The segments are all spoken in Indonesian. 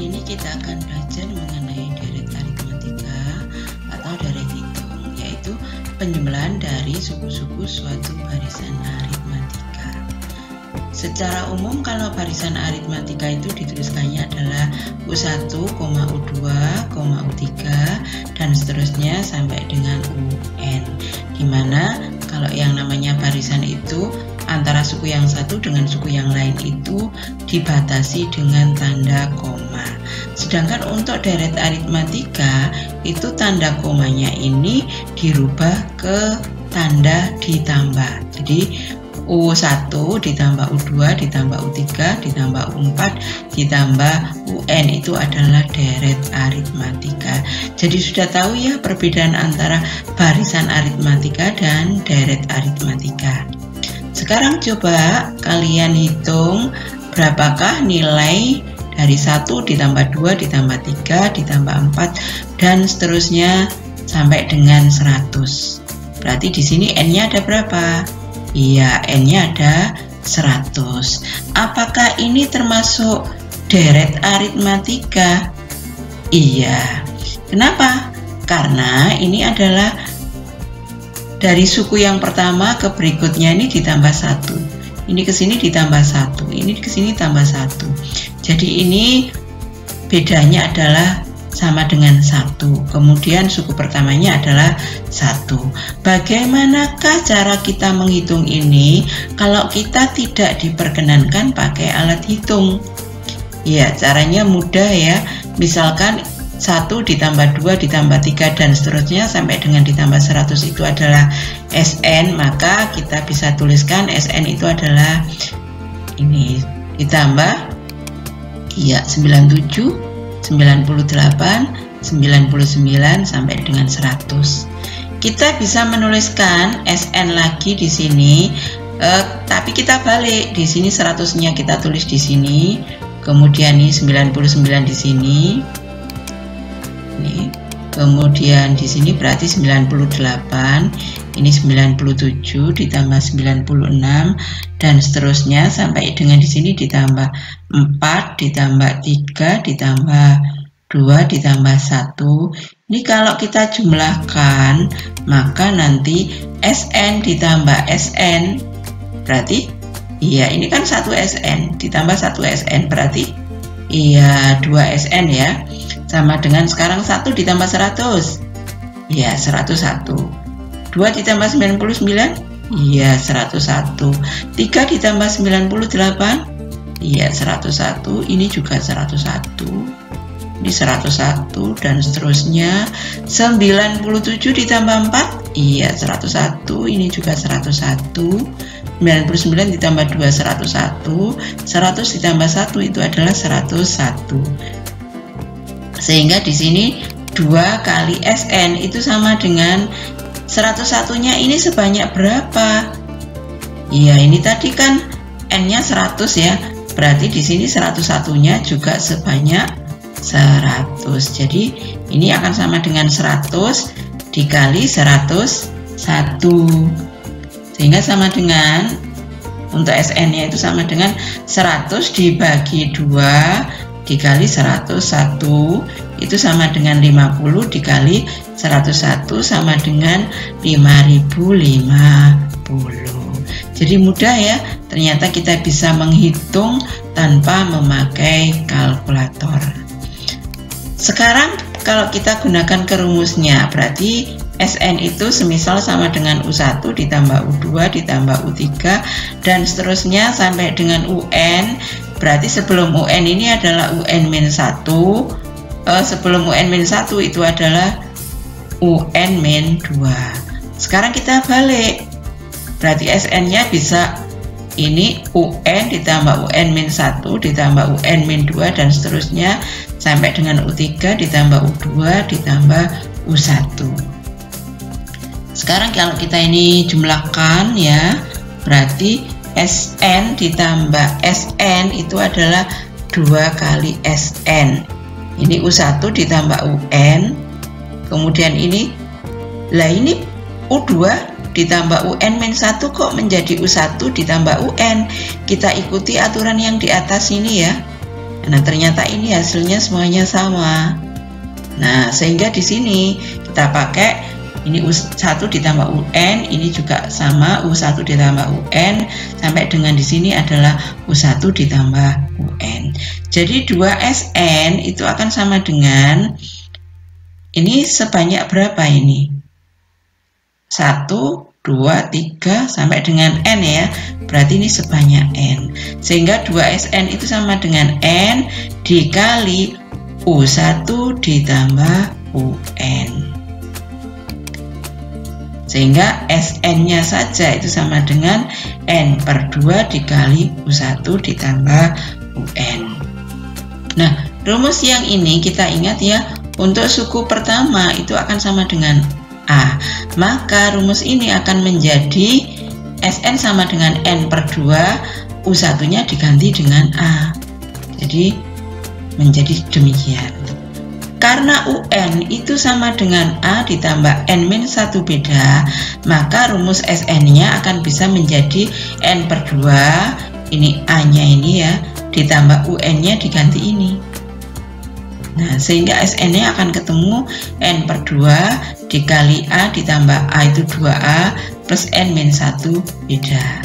Kali ini kita akan belajar mengenai deret aritmatika atau deret hitung, yaitu penjumlahan dari suku-suku suatu barisan aritmatika. Secara umum kalau barisan aritmatika itu dituliskannya adalah U1, U2, U3 dan seterusnya sampai dengan UN, dimana kalau yang namanya barisan itu antara suku yang satu dengan suku yang lain itu dibatasi dengan tanda koma. Sedangkan untuk deret aritmatika itu tanda komanya ini dirubah ke tanda ditambah. Jadi U1 ditambah U2 ditambah U3 ditambah U4 ditambah UN itu adalah deret aritmatika. Jadi sudah tahu ya perbedaan antara barisan aritmatika dan deret aritmatika. Sekarang coba kalian hitung berapakah nilai dari 1 ditambah 2 ditambah 3 ditambah 4 dan seterusnya sampai dengan 100. Berarti di sini N-nya ada berapa? Iya, N-nya ada 100. Apakah ini termasuk deret aritmatika? Iya. Kenapa? Karena ini adalah dari suku yang pertama ke berikutnya ini ditambah 1. Ini ke sini ditambah 1. Ini ke sini tambah 1. Jadi ini bedanya adalah sama dengan 1. Kemudian suku pertamanya adalah 1. Bagaimanakah cara kita menghitung ini kalau kita tidak diperkenankan pakai alat hitung? Ya, caranya mudah ya. Misalkan 1 ditambah 2 ditambah 3 dan seterusnya sampai dengan ditambah 100 itu adalah SN, maka kita bisa tuliskan SN itu adalah ini ditambah ya 97, 98, 99 sampai dengan 100. Kita bisa menuliskan SN lagi di sini, tapi kita balik. Di sini 100-nya kita tulis di sini, kemudian ini 99 di sini. Ini. Kemudian di sini berarti 98, ini 97 ditambah 96 dan seterusnya sampai dengan di sini ditambah 4 ditambah 3 ditambah 2 ditambah 1. Ini kalau kita jumlahkan maka nanti SN ditambah SN berarti iya ini kan 1 SN ditambah 1 SN berarti iya 2 SN ya. Sama dengan sekarang 1 ditambah 100. Ya, 101. 2 ditambah 99. Iya, 101. 3 ditambah 98. Iya, 101. Ini juga 101. Ini 101 dan seterusnya. 97 ditambah 4. Iya, 101. Ini juga 101. 99 ditambah 2, 101. 100 ditambah 1 itu adalah 101. Sehingga di sini 2 kali SN itu sama dengan 101-nya ini sebanyak berapa? Iya, ini tadi kan N-nya 100 ya. Berarti di sini 101-nya juga sebanyak 100. Jadi ini akan sama dengan 100 dikali 101. Sehingga sama dengan untuk SN-nya itu sama dengan 100 dibagi 2 dikali 101 itu sama dengan 50 dikali 101 sama dengan 5050. Jadi mudah ya, ternyata kita bisa menghitung tanpa memakai kalkulator. Sekarang kalau kita gunakan ke rumusnya, berarti SN itu semisal sama dengan U1 ditambah U2 ditambah U3 dan seterusnya sampai dengan UN. Berarti sebelum UN ini adalah UN-1, sebelum UN-1 itu adalah UN-2. Sekarang kita balik. Berarti SN-nya bisa ini UN ditambah UN-1 ditambah UN-2 dan seterusnya sampai dengan U3 ditambah U2 ditambah U1. Sekarang kalau kita ini jumlahkan ya, berarti SN ditambah SN itu adalah 2 kali SN. Ini U1 ditambah UN. Kemudian ini U2 ditambah UN-1 kok menjadi U1 ditambah UN. Kita ikuti aturan yang di atas ini ya. Nah, ternyata ini hasilnya semuanya sama. Nah, sehingga di sini kita pakai ini U1 ditambah UN, ini juga sama U1 ditambah UN, sampai dengan di sini adalah U1 ditambah UN. Jadi 2SN itu akan sama dengan ini sebanyak berapa ini? 1, 2, 3 sampai dengan N ya. Berarti ini sebanyak N. Sehingga 2SN itu sama dengan N dikali U1 ditambah UN. Sehingga SN-nya saja itu sama dengan N per 2 dikali U1 ditambah UN. Nah, rumus yang ini kita ingat ya, untuk suku pertama itu akan sama dengan A. Maka rumus ini akan menjadi SN sama dengan N per 2, U1-nya diganti dengan A. Jadi menjadi demikian. Karena UN itu sama dengan A ditambah N-1 beda, maka rumus SN-nya akan bisa menjadi N per 2, ini A-nya ini ya, ditambah UN-nya diganti ini. Nah, sehingga SN-nya akan ketemu N per 2 dikali A ditambah A itu 2A plus N-1 beda.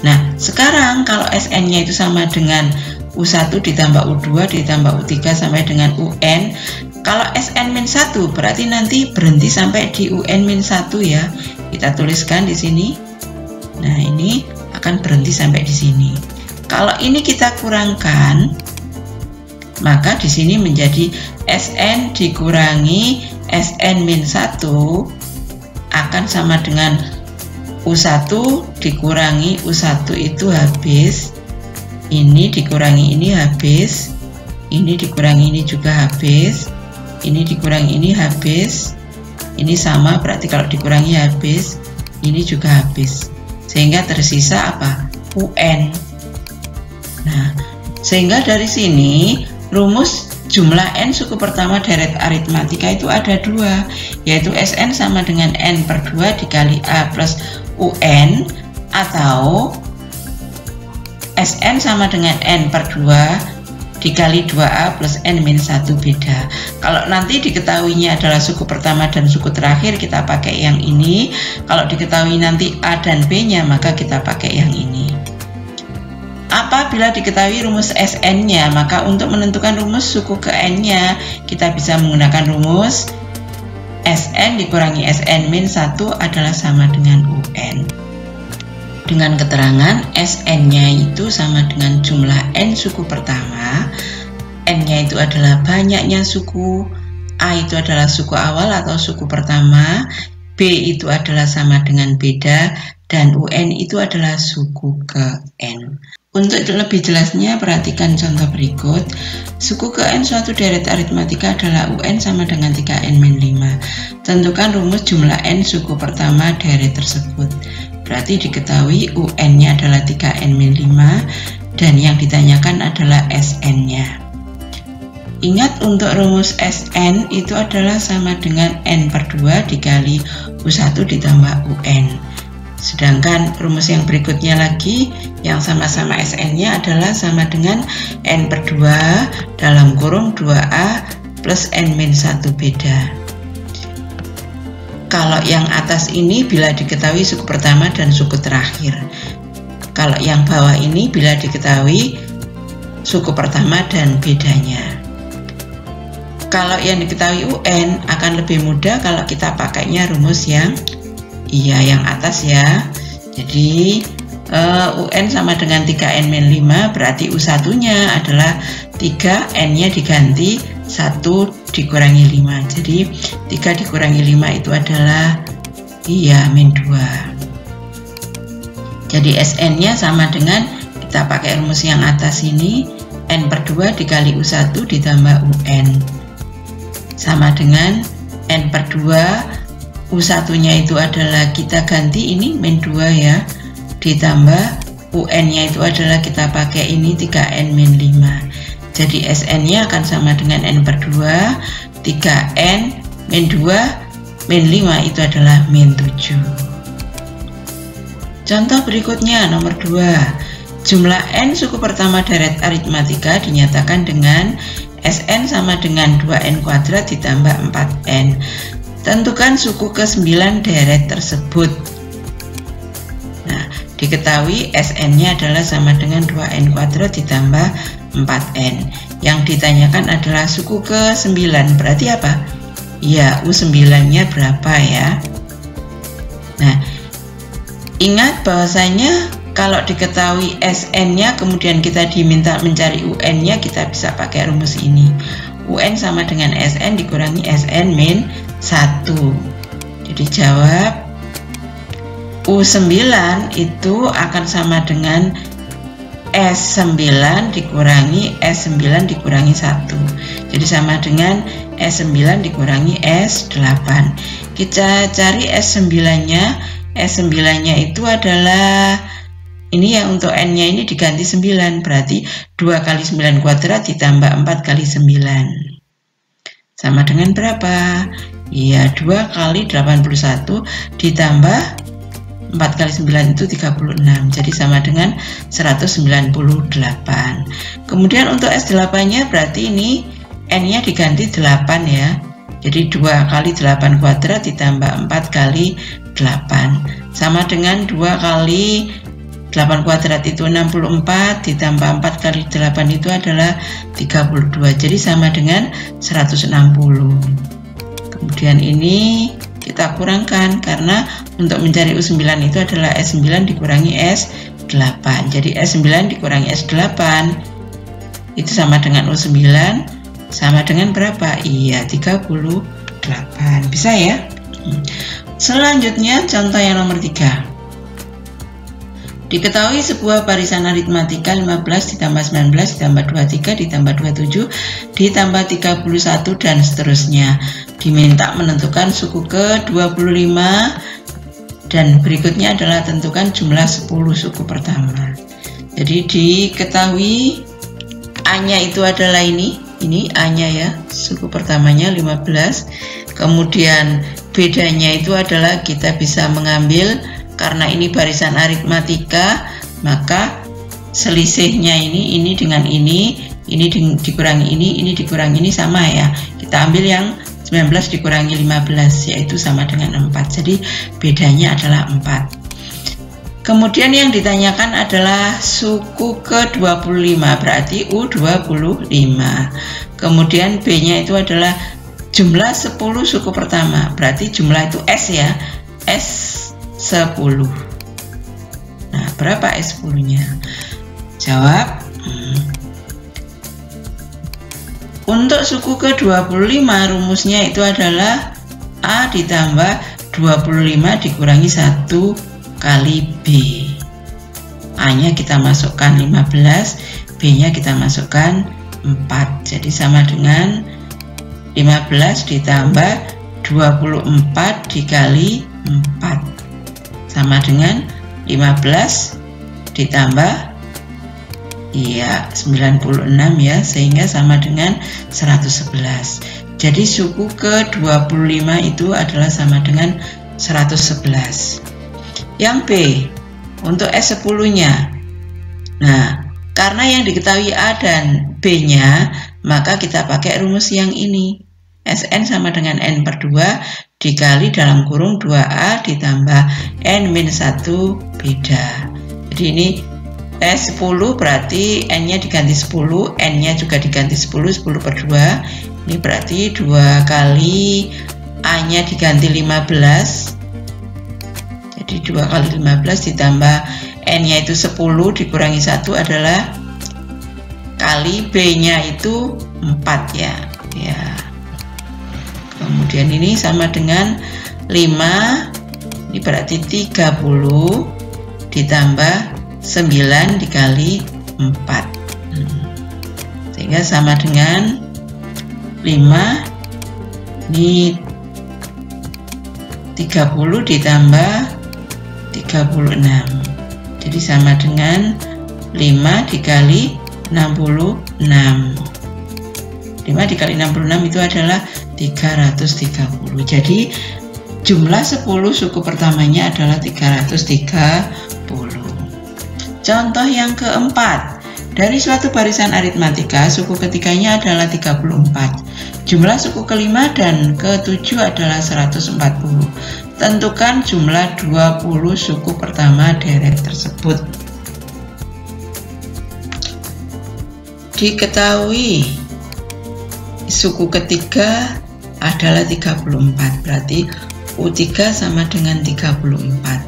Nah, sekarang kalau SN-nya itu sama dengan U1 ditambah U2 ditambah U3 sampai dengan UN. Kalau SN-1 berarti nanti berhenti sampai di UN-1 ya. Kita tuliskan di sini. Nah, ini akan berhenti sampai di sini. Kalau ini kita kurangkan, maka di sini menjadi SN dikurangi SN-1 akan sama dengan U1 dikurangi U1 itu habis, ini dikurangi ini habis, ini dikurangi ini juga habis, ini dikurangi ini habis, ini sama berarti kalau dikurangi habis, ini juga habis, sehingga tersisa apa? UN. Nah, sehingga dari sini rumus jumlah N suku pertama deret aritmatika itu ada dua, yaitu SN sama dengan N per 2 dikali A plus UN, atau SN sama dengan N per 2 dikali 2A plus N-1 beda. Kalau nanti diketahuinya adalah suku pertama dan suku terakhir, kita pakai yang ini. Kalau diketahui nanti A dan B-nya, maka kita pakai yang ini. Apabila diketahui rumus SN-nya, maka untuk menentukan rumus suku ke N-nya, kita bisa menggunakan rumus SN dikurangi SN-1 adalah sama dengan UN. Dengan keterangan SN-nya itu sama dengan jumlah N suku pertama, N-nya itu adalah banyaknya suku, A itu adalah suku awal atau suku pertama, B itu adalah sama dengan beda, dan UN itu adalah suku ke N. Untuk lebih jelasnya, perhatikan contoh berikut. Suku ke N suatu deret aritmatika adalah UN sama dengan 3N-5. Tentukan rumus jumlah N suku pertama deret tersebut. Berarti diketahui UN-nya adalah 3N-5 dan yang ditanyakan adalah SN-nya. Ingat, untuk rumus SN itu adalah sama dengan N per 2 dikali U1 ditambah UN. Sedangkan rumus yang berikutnya lagi yang sama-sama SN-nya adalah sama dengan N per 2 dalam kurung 2A plus N-1 beda. Kalau yang atas ini bila diketahui suku pertama dan suku terakhir. Kalau yang bawah ini bila diketahui suku pertama dan bedanya. Kalau yang diketahui UN akan lebih mudah kalau kita pakainya rumus yang yang atas ya. Jadi UN sama dengan 3N-5 berarti U1-nya adalah 3, N-nya diganti 1 dikurangi 5. Jadi 3 dikurangi 5 itu adalah min 2. Jadi SN-nya sama dengan, kita pakai rumus yang atas ini, N per 2 dikali U1 ditambah UN. Sama dengan N per 2, U1-nya itu adalah kita ganti ini min 2 ya, ditambah UN-nya itu adalah kita pakai ini 3N-5. Jadi SN-nya akan sama dengan N per 2, 3N min 2 min 5 itu adalah min 7. Contoh berikutnya nomor 2. Jumlah n suku pertama deret aritmatika dinyatakan dengan Sn sama dengan 2n kuadrat ditambah 4n. Tentukan suku ke-9 deret tersebut. Nah, diketahui Sn-nya adalah sama dengan 2n kuadrat ditambah 4n. Yang ditanyakan adalah suku ke-9. Berarti apa? Ya, U9-nya berapa ya? Nah, ingat bahwasanya kalau diketahui Sn-nya kemudian kita diminta mencari UN-nya, kita bisa pakai rumus ini. UN sama dengan Sn dikurangi Sn min 1. Jadi jawab U9 itu akan sama dengan S9 dikurangi S9 dikurangi 1. Jadi sama dengan S9 dikurangi S8. Kita cari S9-nya. S9-nya itu adalah ini ya, untuk n-nya ini diganti 9, berarti 2 kali 9 kuadrat ditambah 4 kali 9. Sama dengan berapa? Iya, 2 kali 81 ditambah 4 kali 9 itu 36. Jadi sama dengan 198. Kemudian untuk S8-nya berarti ini n-nya diganti 8 ya. Jadi 2 kali 8 kuadrat ditambah 4 kali 8. Sama dengan 2 kali 8 kuadrat itu 64 ditambah 4 kali 8 itu adalah 32. Jadi sama dengan 160. Kemudian ini kita kurangkan karena untuk mencari U9 itu adalah S9 dikurangi S8. Jadi S9 dikurangi S8 itu sama dengan U9 sama dengan berapa? Iya, 38. Bisa ya? Selanjutnya contoh yang nomor 3. Diketahui sebuah barisan aritmatika 15 ditambah 19 ditambah 23 ditambah 27 ditambah 31 dan seterusnya. Diminta menentukan suku ke-25 dan berikutnya adalah tentukan jumlah 10 suku pertama. Jadi diketahui A-nya itu adalah ini A-nya ya, suku pertamanya 15. Kemudian bedanya itu adalah kita bisa mengambil, karena ini barisan aritmatika, maka selisihnya ini dengan ini dikurangi ini dikurangi ini sama ya. Kita ambil yang 19 dikurangi 15, yaitu sama dengan 4. Jadi bedanya adalah 4. Kemudian yang ditanyakan adalah suku ke-25, berarti U25. Kemudian B-nya itu adalah jumlah 10 suku pertama, berarti jumlah itu S ya, S10. Nah, berapa S10-nya? Jawab. Untuk suku ke-25 rumusnya itu adalah A ditambah 25 dikurangi 1 kali B. A-nya kita masukkan 15, B-nya kita masukkan 4. Jadi sama dengan 15 ditambah 24 dikali 4 sama dengan 15 ditambah 96 ya, sehingga sama dengan 111. Jadi suku ke-25 itu adalah sama dengan 111. Yang B untuk S10-nya. Nah, karena yang diketahui A dan B-nya, maka kita pakai rumus yang ini. Sn sama dengan N per 2 dikali dalam kurung 2A ditambah N-1 beda. Jadi ini S10 berarti N-nya diganti 10, N-nya juga diganti 10 per 2. Ini berarti 2 kali A-nya diganti 15. Jadi 2 kali 15 ditambah N-nya itu 10 dikurangi 1 adalah kali B-nya itu 4 ya. Kemudian ini sama dengan 5, ini berarti 30 ditambah 9 dikali 4, sehingga sama dengan 5, ini 30 ditambah 36, jadi sama dengan 5 dikali 66. 5 dikali 66 itu adalah 330. Jadi jumlah 10 suku pertamanya adalah 330. Contoh yang keempat, dari suatu barisan aritmatika, suku ketiganya adalah 34. Jumlah suku kelima dan ketujuh adalah 140. Tentukan jumlah 20 suku pertama deret tersebut. Diketahui suku ketiga adalah 34, berarti U3 sama dengan 34.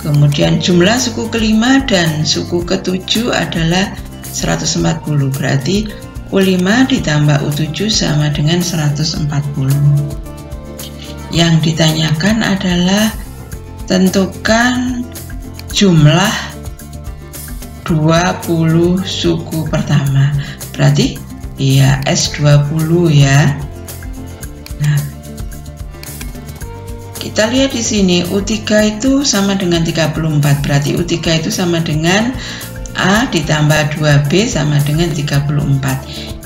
Kemudian jumlah suku kelima dan suku ketujuh adalah 140, berarti U5 ditambah U7 sama dengan 140. Yang ditanyakan adalah tentukan jumlah 20 suku pertama, berarti ya S20 ya. Nah, kita lihat di sini U3 itu sama dengan 34, berarti U3 itu sama dengan A ditambah 2B sama dengan 34.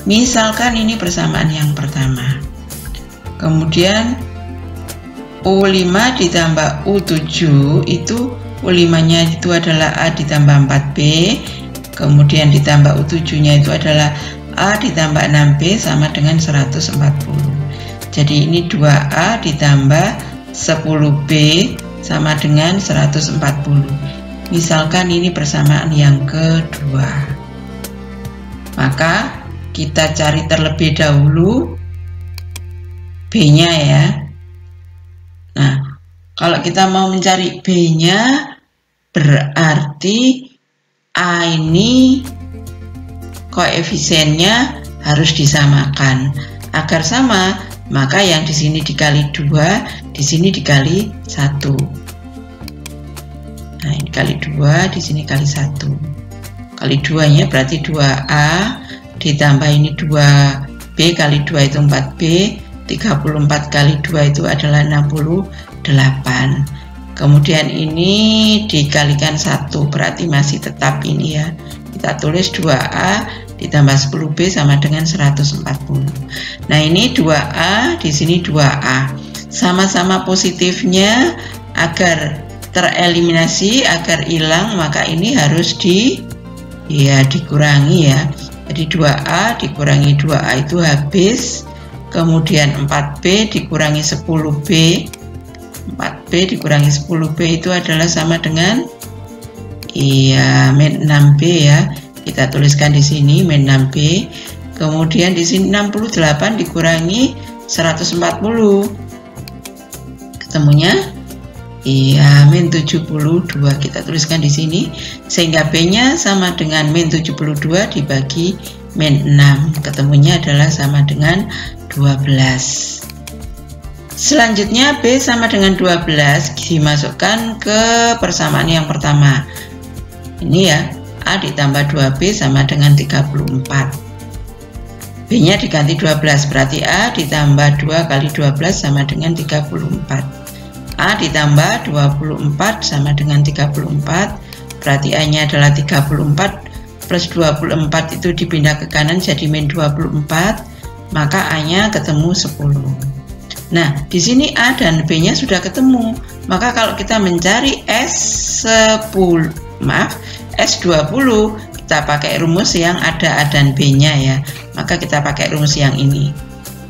Misalkan ini persamaan yang pertama. Kemudian U5 ditambah U7 itu U5-nya itu adalah A ditambah 4B, kemudian ditambah U7-nya itu adalah A ditambah 6B sama dengan 140. Jadi ini 2A ditambah 10B sama dengan 140. Misalkan ini persamaan yang kedua. Maka kita cari terlebih dahulu B-nya ya. Nah, kalau kita mau mencari B-nya, berarti A ini koefisiennya harus disamakan. Agar sama, maka yang di sini dikali 2, di sini dikali 1. Nah, ini kali 2, di sini kali 1. Kali 2-nya berarti 2A, ditambah ini 2B kali 2 itu 4B, 34 kali 2 itu adalah 68. Kemudian ini dikalikan 1, berarti masih tetap ini ya. Kita tulis 2A ditambah 10B sama dengan 140. Nah, ini 2A, di sini 2A. Sama-sama positifnya, agar tereliminasi, agar hilang, maka ini harus dikurangi ya. Jadi 2A dikurangi 2A itu habis. Kemudian 4B dikurangi 10B. 4B dikurangi 10B itu adalah sama dengan min 6B ya. Kita tuliskan di sini min 6B. Kemudian di sini 68 dikurangi 140. Ketemunya min 72. Kita tuliskan di sini sehingga B-nya sama dengan min 72 dibagi min 6. Ketemunya adalah sama dengan 12. Selanjutnya B sama dengan 12 dimasukkan ke persamaan yang pertama. Ini ya, A ditambah 2B sama dengan 34. B-nya diganti 12, berarti A ditambah 2 kali 12 sama dengan 34. A ditambah 24 sama dengan 34, berarti A-nya adalah 34 plus 24 itu dipindah ke kanan jadi min 24, maka A-nya ketemu 10. Nah, di sini A dan B-nya sudah ketemu, maka kalau kita mencari S20, kita pakai rumus yang ada A dan B-nya ya. Maka kita pakai rumus yang ini.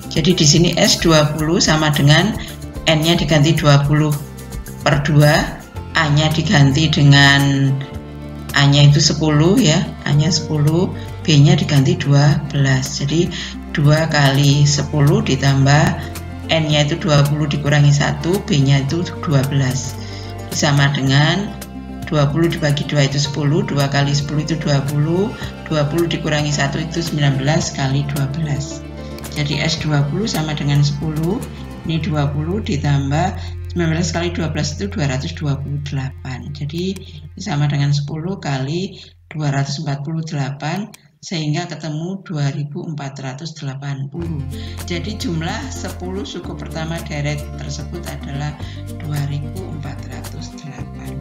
Jadi di sini S20 sama dengan N-nya diganti 20 per 2, A-nya diganti dengan A-nya itu 10 ya, A-nya 10, B-nya diganti 12. Jadi 2 kali 10 ditambah N-nya itu 20 dikurangi 1, B-nya itu 12. Sama dengan 20 dibagi 2 itu 10, 2 kali 10 itu 20, 20 dikurangi 1 itu 19 kali 12. Jadi S20 sama dengan 10, ini 20 ditambah 19 kali 12 itu 228. Jadi sama dengan 10 kali 248, sehingga ketemu 2480. Jadi jumlah 10 suku pertama deret tersebut adalah 2480.